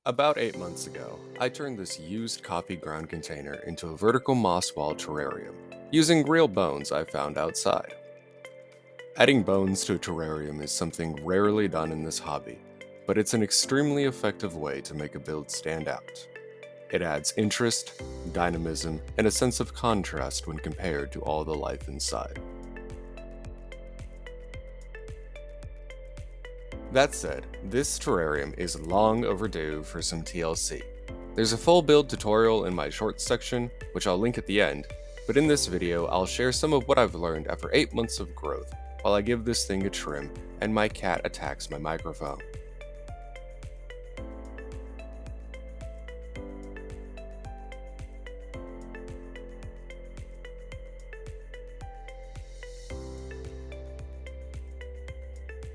About 8 months ago, I turned this used coffee ground container into a vertical moss wall terrarium, using real bones I found outside. Adding bones to a terrarium is something rarely done in this hobby, but it's an extremely effective way to make a build stand out. It adds interest, dynamism, and a sense of contrast when compared to all the life inside. That said, this terrarium is long overdue for some TLC. There's a full build tutorial in my shorts section, which I'll link at the end, but in this video I'll share some of what I've learned after 8 months of growth while I give this thing a trim and my cat attacks my microphone.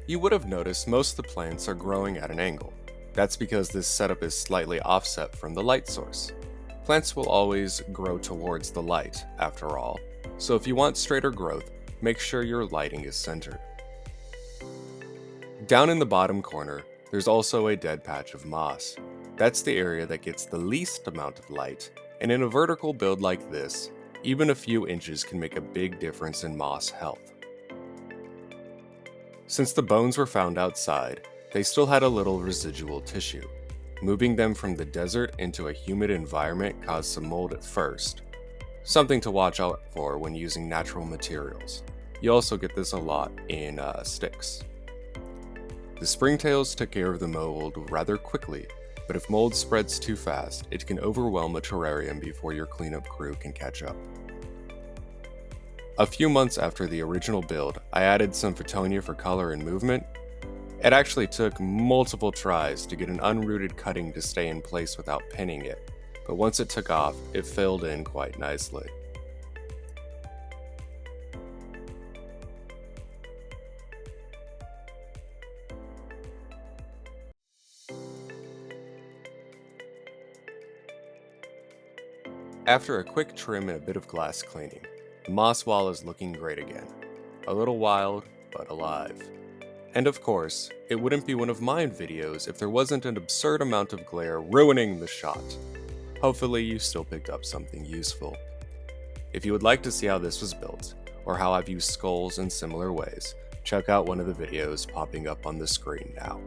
You would have noticed most of the plants are growing at an angle. That's because this setup is slightly offset from the light source. Plants will always grow towards the light, after all, so if you want straighter growth, make sure your lighting is centered. Down in the bottom corner, there's also a dead patch of moss. That's the area that gets the least amount of light, and in a vertical build like this, even a few inches can make a big difference in moss health. Since the bones were found outside, they still had a little residual tissue. Moving them from the desert into a humid environment caused some mold at first, something to watch out for when using natural materials. You also get this a lot in sticks. The springtails took care of the mold rather quickly, but if mold spreads too fast, it can overwhelm a terrarium before your cleanup crew can catch up. A few months after the original build, I added some fittonia for color and movement. It actually took multiple tries to get an unrooted cutting to stay in place without pinning it, but once it took off, it filled in quite nicely. After a quick trim and a bit of glass cleaning, the moss wall is looking great again. A little wild, but alive. And of course, it wouldn't be one of mine videos if there wasn't an absurd amount of glare ruining the shot. Hopefully you still picked up something useful. If you would like to see how this was built, or how I've used skulls in similar ways, check out one of the videos popping up on the screen now.